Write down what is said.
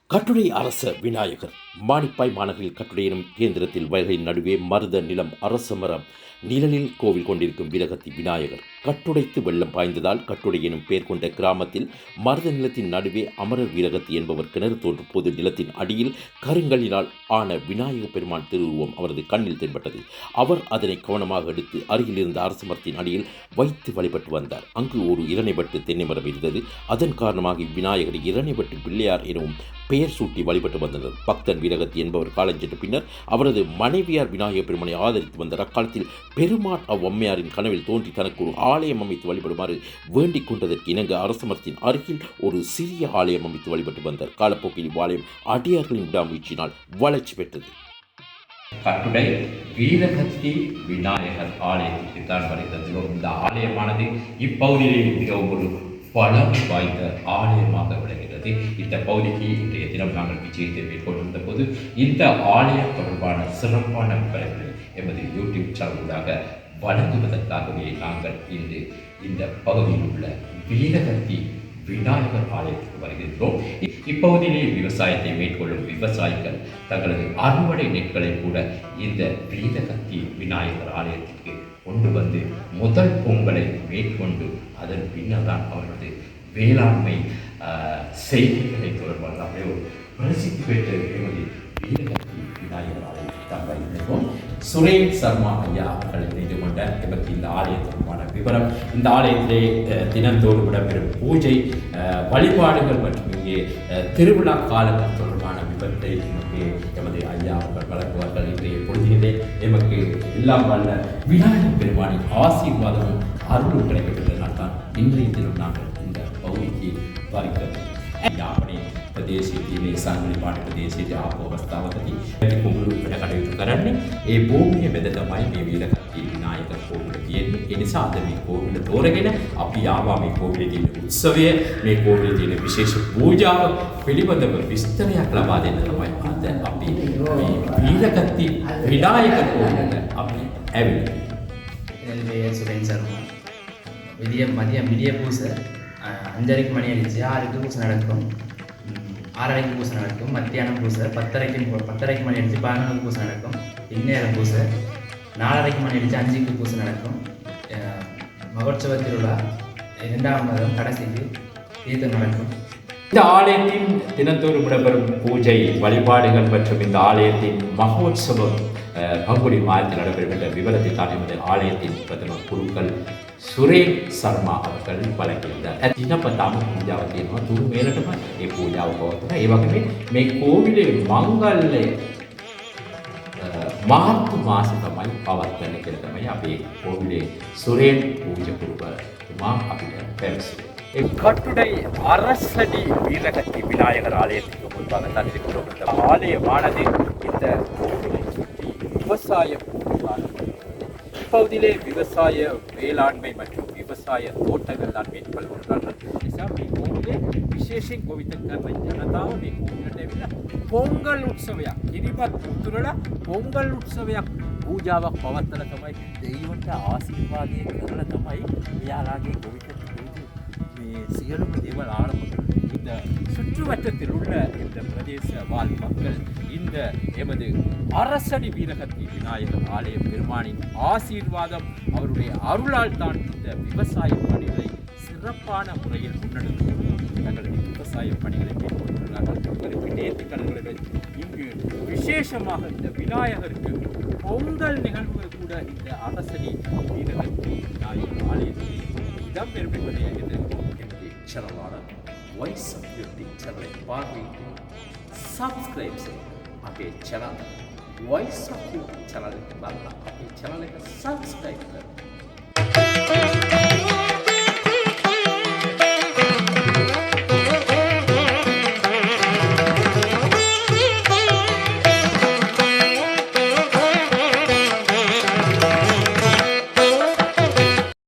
கட்டுடை அரச விநாயகர் மானிப்பாய் மாநகரில் கட்டுடை எனும் கேந்திரத்தில் வயல்களின் நடுவே மருத நிலம் அரச மரம் நிழலில் கோவில் கொண்டிருக்கும் வீரகத்தி விநாயகர் கட்டுடைத்து வெள்ளம் பாய்ந்ததால் கட்டுடை எனும் பெயர் கொண்ட கிராமத்தில் மருத நிலத்தின் நடுவே அமரர் வீரகத்தி என்பவர் கிணறு தோன்றும் போது நிலத்தின் அடியில் கருங்கல்லினால் ஆன விநாயக பெருமான் திருவுருவம் அவரது கண்ணில் தென்பட்டது. அவர் அதனை கவனமாக எடுத்து அருகில் இருந்த அரச மரத்தின் அடியில் வைத்து வழிபட்டு வந்தார். அங்கு ஒரு இரணைப்பட்டு தென்னை மரம் இருந்தது. அதன் காரணமாக விநாயகர் இரணைப்பட்டு பிள்ளையார் எனவும் பெயர் சூட்டி வழிபட்டு வந்தனர். பக்தன் வீரகத்தி என்பவர் காலஞ்சென்ற பின்னர் அவரது மனைவியார் விநாயகர் பெருமானை ஆதரித்து வந்தார். அக்காலத்தில் பெருமான் அவ்வம்மையாரின் கனவில் தோன்றி தனக்கு ஒரு ஆலயம் அமைத்து வழிபடுமாறு வேண்டிக் கொண்டதற்கு இணங்க அரசமரத்தின் அருகில் ஒரு சிறிய ஆலயம் அமைத்து வழிபட்டு வந்தார். காலப்போக்கில் இவ்வாலயம் அடியார்களின் விடாமுயற்சியினால் வளர்ச்சி பெற்றது. கட்டுடை வீரகத்தி விநாயகர் ஆலயத்திற்கு தான் வருகிறது. இந்த ஆலயமானது இப்பகுதியிலே மிகவும் ஒரு பலம் வாய்ந்த ஆலயமாக விளங்குகிறது. இந்த பகுதிக்கு இன்றைய தினம் நாங்கள் விஜயத்தை மேற்கொண்டிருந்த போது இந்த ஆலயம் தொடர்பான சிறப்பான விவரங்களை எமது யூடியூப் சேனலாக வழங்குவதற்காகவே நாங்கள் இன்று இந்த பகுதியில் உள்ள வீரகத்தி விநாயகர் ஆலயத்துக்கு வருகின்றோம். இப்பகுதியிலே விவசாயத்தை மேற்கொள்ளும் விவசாயிகள் தங்களது அறுவடை நெற்களை கூட இந்த வீரகத்தி விநாயகர் ஆலயத்திற்கு கொண்டு வந்து முதல் பொங்கலை மேற்கொண்டு அதன் பின்னர் தான் அவர்களது வேளாண்மை செய்திகளை தொடர்பாக ஒரு பிரசித்தி பெற்ற வீரகத்தி விநாயகர் ஆலயத்தை தான் வருகின்றோம். சுரேஷ் சர்மா ஐயா அவர்கள் இணைந்து கொண்ட எமக்கு இந்த ஆலயத்திற்கான விவரம், இந்த ஆலயத்திலே தினந்தோறும் இடம்பெறும் பூஜை வழிபாடுகள் மற்றும் இங்கே திருவிழா காலங்கள் தொடர்பான விவரத்தை நமக்கு எமது ஐயா அவர்கள் வழங்குவார்கள். இன்றைய பொழுதிலே எமக்கு எல்லாம் வல்ல விநாயகர் பெருமானின் ஆசீர்வாதமும் அருளும் கிடைக்கப்பட்டதனால் தான் இன்றைய தினம் நாங்கள் இந்த பகுதிக்கு வருகிறோம். यापणे प्रदेशेतीने सांगली पाठ प्रदेशेती आपोवस्थावतती කුඹුරු වැඩ කටයුතු කරන්නේ ඒ භූමිය වෙද තමයි මේ වීරකත්ති විනායක කෝවිල තියෙන්නේ. ඒ නිසා අද මේ කෝවිල තෝරගෙන අපි ආවා මේ කෝවිලේ තියෙන උත්සවය, මේ කෝවිලේ තියෙන විශේෂ පූජාව පිළිබඳව විස්තරයක් ලබා දෙන්න තමයි අද අපි මේ වීරකත්ති විනායක කෝවිලට අපි ඇවිල්ලා. எனவே சுரேன் சர்மா மதியம் விடிய பூசை 5:30 மணி அடிச்சு 6க்கு பூசை நடக்கும், 6:30 பூசை நடக்கும். மத்தியானம் பூசை 10:30 மணி அடிச்சு 11க்கு பூசை நடக்கும். இந்நேரம் பூசை 4:30 மணி அடிச்சு 5க்கு பூசை நடக்கும். மகோற்சவ திருவிழா 2ஆம் மாதம் கடைசிக்கு தீர்த்தம் நடக்கும். இந்த ஆலயத்தின் தினந்தோறும் இடம்பெறும் பூஜை வழிபாடுகள் மற்றும் இந்த ஆலயத்தின் மகோத்சவம் பங்குனி மாதத்தில் நடைபெறுகின்ற விவரத்தை தான் எமது ஆலயத்தின் பிரதம குருக்கள் சுரேஷ் சர்மா அவர்கள் වළකිනවා. දිනපතාම පූජාව තියෙනවා. තුරු මේලටම මේ පූජාව පවත්වනවා. ඒ වගේම මේ කෝවිලේ මංගල්‍ය මාර්තු මාසෙ තමයි පවත්වන්නේ කියලා තමයි අපේ කෝවිලේ සුරේන් පූජකුරුතුමා අපිට පැවසුවේ. கட்டுடை அரசடி வீரகத்தி விநாயகர் ஆலயத்துக்கு முன்பாக தான் இருக்கிறோம். இந்த ஆலயமானது இந்த விவசாய இப்பகுதியிலே விவசாய வேளாண்மை மற்றும் விவசாய தோட்டங்கள் தான் மேற்கொள்கிறார்கள். கோவிலே විශේෂයෙන් ගොවිතැන් කරන ජනතාව මේ කෝවිලට ඇවිල්ලා පොංගල් උත්සවයක් කිරිබත් උතුරලා පොංගල් උත්සවයක් පූජාවක් පවත්වලා තමයි දෙවියන්ට ආශිර්වාදය කරලා තමයි මෙයාලාගේ ගොවිතැන් මේ සියලුම දේවල් ආරම්භ කරන්නේ. இந்த சுற்றுவட்டத்தில் உள்ள இந்த பிரதேச வாழ் மக்கள் இந்த எமது அரசடி வீரகத்தி விநாயகர் ஆலய பெருமானின் ஆசீர்வாதம் அவருடைய அருளால் தான் இந்த விவசாய பணிகளை சிறப்பான முறையில் முன்னெடுத்து தங்களுடைய விவசாய பணிகளை மேற்கொண்டுள்ளார்கள். நேர்த்திக்கடன்களை இங்கு விசேஷமாக இந்த விநாயகருக்கு பொங்கல் நிகழ்வுகள் கூட இந்த அரசடி வீரகத்தி விநாயகர் ஆலயத்தில் இடம்பெறும் என்பதை அறிந்திருக்கிறோம். எமது சேனலாளர் வாய்ஸ் ஆஃப் யூடியூப் சேனலை பார்வையிட்டு சப்ஸ்கிரைப் செய்யுங்கள். අපේ channel voice of you channel එක බලලා අපේ channel එක subscribe කරන්න.